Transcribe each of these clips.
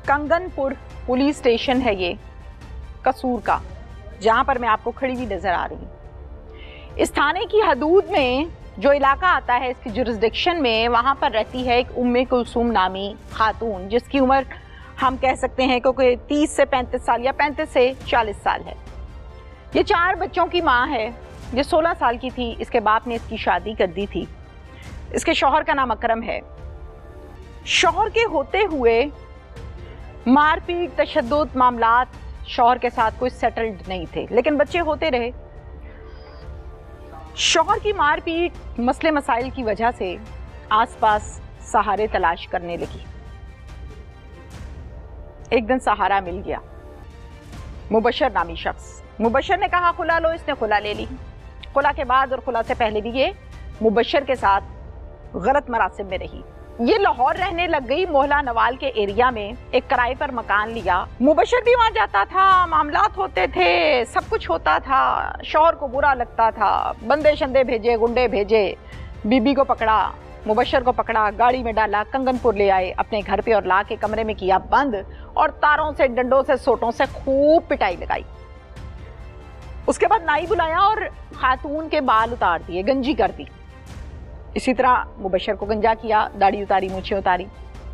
Kanganpur police station है ये कसूर का, जहां पर मैं आपको खड़ी हुई नजर आ रही हूँ। इस थाने की हदूद में जो इलाका आता है, इसकी जुरिस्डिक्शन में, वहां पर रहती है एक उम्मे कुलसूम नामी खातून, जिसकी उम्र हम कह सकते हैं क्योंकि 30 से 35 साल या 35 से 40 साल है। ये 4 बच्चों की माँ है। ये 16 साल की थी, इसके बाप ने इसकी शादी कर दी थी। इसके शौहर का नाम अकरम है। शौहर के होते हुए मारपीट तशद्दुद मामलात शौहर के साथ कोई सेटल्ड नहीं थे, लेकिन बच्चे होते रहे। शौहर की मारपीट मसले मसाइल की वजह से आसपास सहारे तलाश करने लगी। एक दिन सहारा मिल गया। मुबशर नामी शख्स, मुबशर ने कहा खुला लो, इसने खुला ले ली। खुला के बाद और खुला से पहले भी ये मुबशर के साथ गलत मरासिम में रही। ये लाहौर रहने लग गई। मोहल्ला नवाल के एरिया में एक किराए पर मकान लिया। मुबशर भी वहां जाता था, मामलात होते थे, सब कुछ होता था। शौहर को बुरा लगता था, बंदे शंदे भेजे, गुंडे भेजे, बीबी को पकड़ा, मुबशर को पकड़ा, गाड़ी में डाला, कंगनपुर ले आए अपने घर पे और ला के कमरे में किया बंद और तारों से, डंडों से, सोटों से खूब पिटाई लगाई। उसके बाद नाई बुलाया और खातून के बाल उतार दिए, गंजी कर दी। इसी तरह मुबशर को गंजा किया, दाढ़ी उतारी, मूछें उतारी।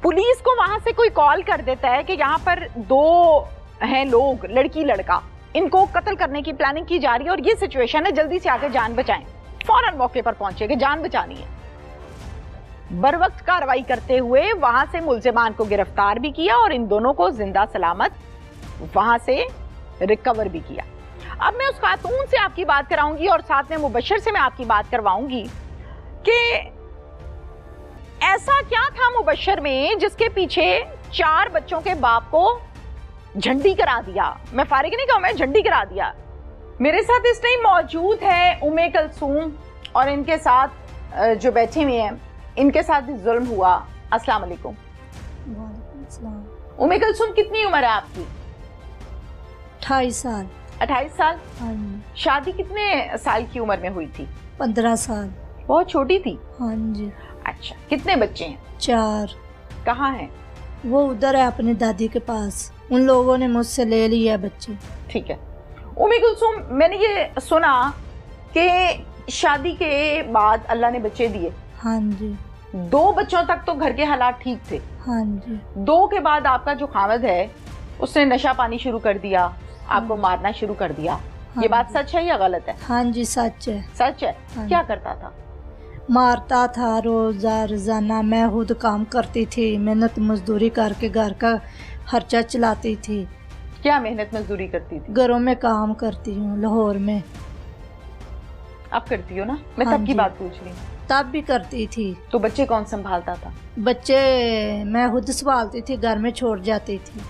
पुलिस को वहां से कोई कॉल कर देता है कि यहाँ पर 2 हैं लोग, लड़की लड़का, इनको कत्ल करने की प्लानिंग की जा रही है और ये सिचुएशन है, जल्दी से आके जान बचाएं। फौरन मौके पर पहुंचे कि जान बचानी है। बरवक्त कार्रवाई करते हुए वहां से मुल्जिमान को गिरफ्तार भी किया और इन दोनों को जिंदा सलामत वहां से रिकवर भी किया। अब मैं उस खातून से आपकी बात कराऊंगी और साथ में मुबशर से मैं आपकी बात करवाऊंगी कि ऐसा क्या था मुबशर में जिसके पीछे 4 बच्चों के बाप को झंडी करा दिया। मैं फारिग नहीं कहूं, मैं झंडी करा दिया। मेरे साथ इस टाइम मौजूद है उम्मे कुलसूम और इनके साथ जो बैठे हुए हैं, इनके साथ भी जुल्म हुआ। अस्सलाम वालेकुम। वालेकुम सलाम। उम्मे कुलसूम, कितनी उम्र है आपकी? 28 साल। 28 साल। हाँ जी। शादी कितने साल की उम्र में हुई थी? 15 साल। बहुत छोटी थी। हाँ जी। अच्छा, कितने बच्चे हैं? 4। कहाँ हैं? वो उधर है अपनी दादी के पास। उन लोगों ने मुझसे ले लिया बच्चे। ठीक है। उम्मे कुलसूम, मैंने ये सुना कि शादी के बाद अल्लाह ने बच्चे दिए। हाँ जी। 2 बच्चों तक तो घर के हालात ठीक थे। हाँ जी। 2 के बाद आपका जो खामद है उसने नशा पानी शुरू कर दिया, आपको मारना शुरू कर दिया। ये बात सच है या गलत है? हाँ जी, सच है। सच है। हाँ। क्या करता था? मारता था रोजाना। मैं खुद काम करती थी, मेहनत मजदूरी करके घर का खर्चा चलाती थी। क्या मेहनत मजदूरी करती थी? घरों में काम करती हूँ लाहौर में। अब करती हो ना? मैं हाँ तब की जी। बात पूछ रही हूँ। तब भी करती थी। तो बच्चे कौन संभालता था? बच्चे मैं खुद संभालती थी, घर में छोड़ जाती थी।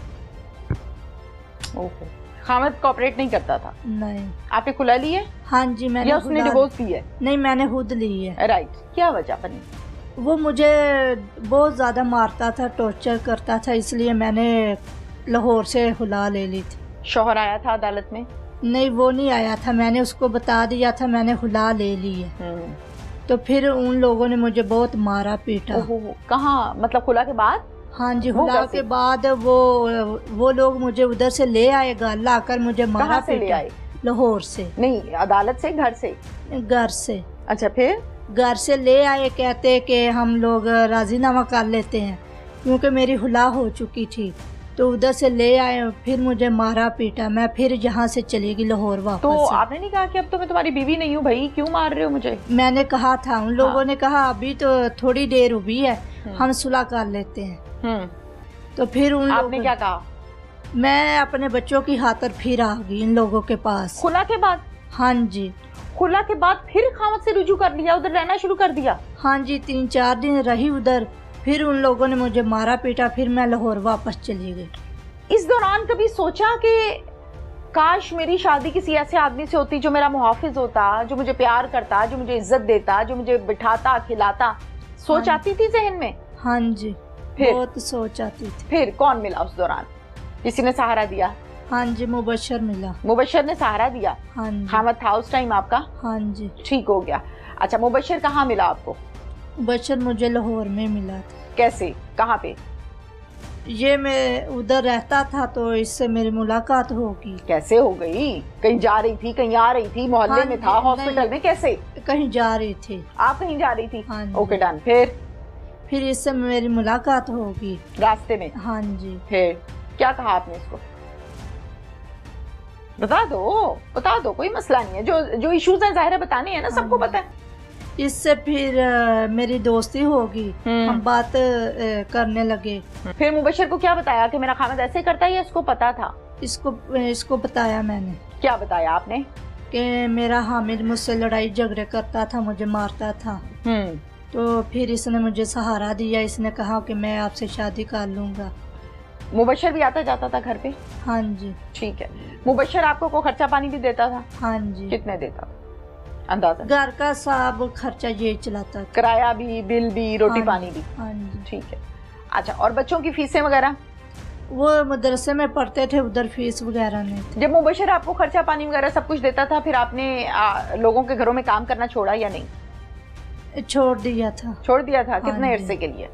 ओहो। खामद कोऑपरेट नहीं करता था? नहीं। आपने खुला ली है हाँ जी, मैंने या उसने डिवोर्स दी है? नहीं, मैंने खुद ली है। राइट। क्या वजह बनी? वो मुझे बहुत ज़्यादा मारता था, टॉर्चर करता था, इसलिए मैंने लाहौर से खुला ले ली थी। शौहर आया था अदालत में? नहीं, वो नहीं आया था। मैंने उसको बता दिया था मैंने खुला ले ली है। तो फिर उन लोगों ने मुझे बहुत मारा पीटा। कहाँ, मतलब खुला के बाद? हाँ जी, खुला के बाद वो लोग मुझे उधर से ले आए, घर लाकर मुझे मारा से ले पीटा। आए? लाहौर से नहीं, अदालत से? घर से? घर से। अच्छा, फिर? घर से ले आए, कहते कि हम लोग राजीनामा कर लेते हैं, क्योंकि मेरी खुला हो चुकी थी। तो उधर से ले आए, फिर मुझे मारा पीटा। मैं फिर यहाँ से चली गई लाहौर वापस। तो आपने नहीं कहा कि अब तो मैं तुम्हारी बीवी नहीं हूँ भाई, क्यों मार रहे हो मुझे? मैंने कहा था, उन लोगों ने कहा अभी तो थोड़ी देर हुई है, हम सुलह कर लेते हैं। तो फिर आपने क्या कहा? मैं अपने बच्चों की खातिर फिर आ गई इन लोगों के पास। खुला के बाद? हाँ जी। खुला के बाद फिर खामद से रुजू कर लिया, उधर रहना शुरू कर दिया? हाँ जी, 3-4 दिन रही उधर। फिर उन लोगों ने मुझे मारा पीटा, फिर मैं लाहौर वापस चली गई। इस दौरान कभी सोचा कि काश मेरी शादी किसी ऐसे आदमी से होती जो मेरा मुहाफिज होता, जो मुझे प्यार करता, जो मुझे इज्जत देता, जो मुझे बिठाता खिलाता? सोच आती थी जहन में? हाँ जी, फिर? बहुत सोच आती थी। फिर कौन मिला उस दौरान? किसी ने सहारा दिया? हाँ जी, मुबशर मिला। मुबशर ने सहारा दिया? हाँ जी। खामद था उस टाइम आपका? हाँ जी। ठीक हो गया। अच्छा, मुबशर कहाँ मिला आपको? मुबशर मुझे लाहौर में मिला था। कैसे, कहाँ पे? ये मैं उधर रहता था तो इससे मेरी मुलाकात होगी। कैसे हो गई? कहीं जा रही थी, कहीं आ रही थी, मोहल्ले हाँ में था, हॉस्पिटल में, कैसे? कहीं जा रही थी। आप कहीं जा रही थी? हाँ जी। Okay done. फिर इससे मेरी मुलाकात होगी रास्ते में? हाँ जी। फिर क्या कहा आपने इसको? बता दो, कोई मसला नहीं है। जो इश्यूज है जाहिर है बताने हैं ना, सबको पता है। इससे फिर मेरी दोस्ती होगी, हम बात करने लगे। फिर मुबशर को क्या बताया कि मेरा खामद ऐसे करता है, या इसको पता था? इसको बताया मैंने। क्या बताया आपने? कि मेरा हामिद मुझसे लड़ाई झगड़े करता था, मुझे मारता था। तो फिर इसने मुझे सहारा दिया, इसने कहा कि मैं आपसे शादी कर लूंगा। मुबशर भी आता जाता था घर पे? हाँ जी। ठीक है। मुबशर आपको को खर्चा पानी भी देता था? हाँ जी। कितने देता था अंदाजा? घर का सब खर्चा ये चलाता था, किराया भी, बिल भी, रोटी पानी भी? हाँ जी। ठीक है। अच्छा, और बच्चों की फीसें वगैरह? वो मदरसे में पढ़ते थे, उधर फीस वगैरह नहीं थी। जब मुबशर आपको खर्चा पानी वगैरह सब कुछ देता था, फिर आपने लोगों के घरों में काम करना छोड़ा या नहीं? छोड़ दिया था। छोड़ दिया था? कितने अरसे के लिए?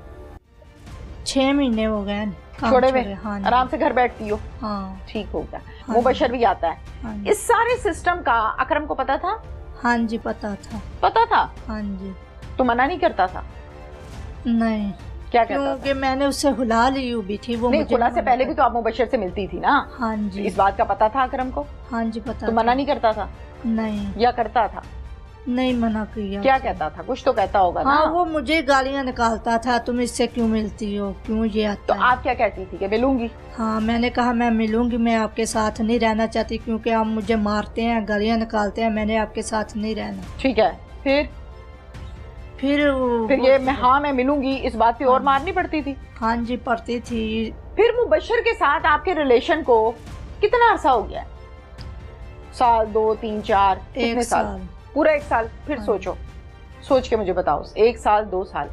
6 महीने हो गए छोड़े हुए। हाँ, आराम से घर बैठती हो? हाँ। ठीक हो गया। हाँ, मुबशर भी आता है। हाँ, इस सारे सिस्टम का अकरम को पता था? हाँ जी पता था। पता था? हाँ जी। तो मना नहीं करता था? नहीं। क्या कहता था? क्योंकि मैंने उससे हुला ली हुई भी थी। वो नहीं, खुला से पहले भी तो आप मुबशर से मिलती थी ना? हाँ जी। इस बात का पता था अकरम को? हाँ जी पता। तो मना नहीं करता था? नहीं। या करता था? नहीं मना किया। क्या कहता था? कुछ तो कहता होगा ना? हाँ, वो मुझे गालियाँ निकालता था, तुम इससे क्यों मिलती हो, क्यों ये आता तो आप क्या कहती थी कि मिलूंगी? हाँ, मैंने कहा मैं मिलूंगी, मैं आपके साथ नहीं रहना चाहती क्योंकि आप मुझे मारते हैं, गालियाँ निकालते हैं, मैंने आपके साथ नहीं रहना। ठीक है। फिर ये मैं मिलूंगी इस बात पे और मारनी पड़ती थी? हाँ जी पड़ती थी। फिर मुबशर के साथ आपके रिलेशन को कितना अरसा हो गया? साल, 2, 3, 4? 1 साल। पूरा 1 साल? फिर हाँ। सोच के मुझे बताओ। 1 साल, 2 साल?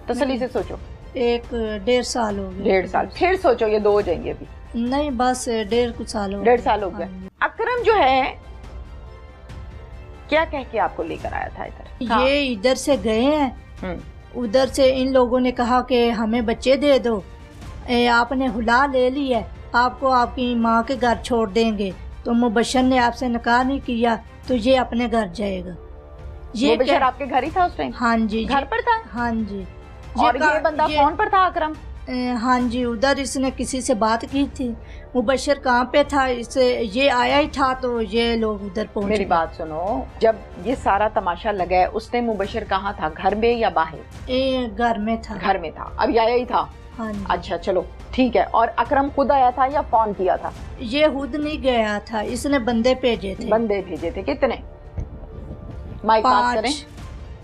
तसल्ली से सोचो। 1.5 साल हो गया। 1.5 साल? फिर सोचो, ये 2 हो जाएंगे अभी? नहीं, बस 1.5 साल हो 1.5 साल हो गया। हाँ। अकरम जो है क्या कह के आपको लेकर आया था इधर? हाँ। ये इधर से गए हैं, उधर से इन लोगों ने कहा कि हमें बच्चे दे दो, आपने हुला ले ली है, आपको आपकी माँ के घर छोड़ देंगे। तो मुबशर ने आपसे निकाह नहीं किया तो ये अपने घर जाएगा। मुबशर आपके घर ही था उस टाइम? हाँ जी। घर पर था? हाँ जी। और ये बंदा फोन पर था अकरम? हाँ जी, उधर इसने किसी से बात की थी। मुबशर कहाँ पे था, इसे ये आया ही था तो ये लोग उधर पहुंचे। मेरी बात सुनो, जब ये सारा तमाशा लगा है उस टाइम मुबशर कहाँ था, घर में या बाहर? घर में था। घर में था। अभी आया ही था? हाँ जी। अच्छा चलो ठीक है। और अकरम खुद आया था या फोन किया था? ये खुद नहीं गया था, इसने बंदे भेजे थे। बंदे भेजे थे? कितने? माइक पास करें।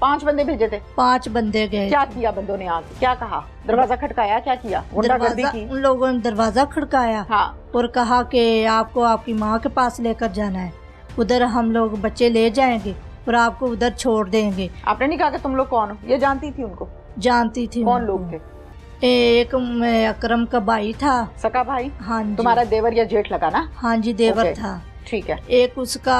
5 बंदे भेजे थे? 5 बंदे गए। क्या किया बंदों ने आके? क्या कहा? दरवाजा खटकाया? क्या किया? गुंडागर्दी की? उन लोगों ने दरवाजा खड़काया। हाँ। और कहा कि आपको आपकी माँ के पास लेकर जाना है, उधर हम लोग बच्चे ले जाएंगे और आपको उधर छोड़ देंगे। आपने नहीं कहा कि तुम लोग कौन हो? ये जानती थी उनको? जानती थी। कौन लोग थे? एक अकरम का भाई था। सका भाई? हाँ जी। तुम्हारा देवर या जेठ लगा ना? हाँ जी, देवर था। ठीक है। एक उसका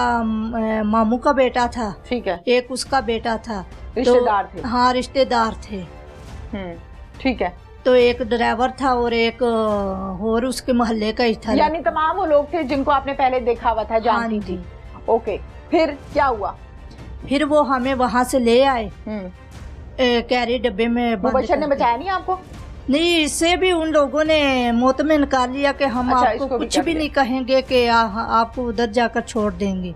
मामू का बेटा था। ठीक है। एक उसका बेटा था। रिश्तेदार थे? हाँ, रिश्तेदार थे। ठीक है। तो एक ड्राइवर था और एक और उसके मोहल्ले का ही था। यानी तमाम वो लोग थे जिनको आपने पहले देखा हुआ था, जानती थी? ओके। फिर क्या हुआ? फिर वो हमें वहाँ से ले आए कैरी डब्बे में। मुबशर ने बचाया नहीं आपको? नहीं, इससे भी उन लोगों ने मौत में निकाल लिया कि हम आपको कुछ भी नहीं कहेंगे कि आपको उधर जाकर छोड़ देंगे।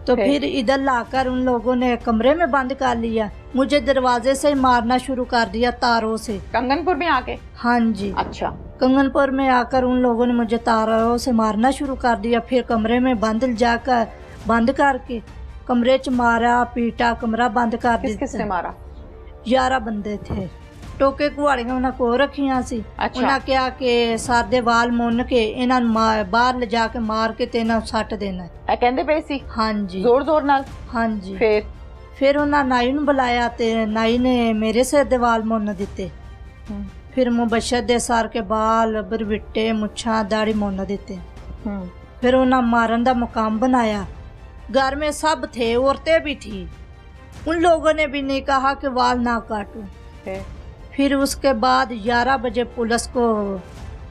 तो फिर इधर लाकर उन लोगों ने कमरे में बंद कर लिया, मुझे दरवाजे से मारना शुरू कर दिया तारों से। कंगनपुर में आके? हाँ जी। अच्छा। कंगनपुर में आकर उन लोगों ने मुझे तारों से मारना शुरू कर दिया। फिर कमरे में बंद करके कमरे च मारा पीटा, कमरा बंद कर दिया। किसने मारा? 11 बंदे थे। टोके कुआड़ियां उन्हें को रखियां सी। अच्छा। उन्हें क्या के सादे वाल मुन के इन्हां बाहर ले जाके मार के ते इन्हां सट देना है। कहंदे पे सी? हाँ जी। जोर नाल? हाँ जी। फिर उन्हें नाई नूं बुलाया ते नाई ने मेरे सिर दे वाल मुन दिते। फिर मुबशर दे सर के बाल, बरविट्टे, मुच्छां, दाढ़ी मुन दिते। फिर उन्हें मारन दा मुकाम बनाया। घर में सब थे, औरतें भी थी। उन लोगों ने भी नहीं कहा कि वाल ना काटो। फिर उसके बाद 11 बजे पुलिस को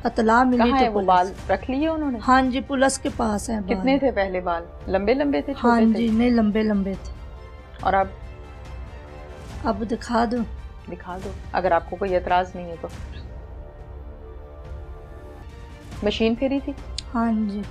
इतला मिली। कहाँ है तो वो बाल रख लिए उन्होंने? हाँ जी, पुलिस के पास है। कितने थे पहले बाल? लंबे लंबे थे, छोटे हाँ थे? जी, नहीं लंबे लंबे थे। और अब दिखा दो? दिखा दो अगर आपको कोई एतराज नहीं है तो। मशीन फेरी थी? हाँ जी।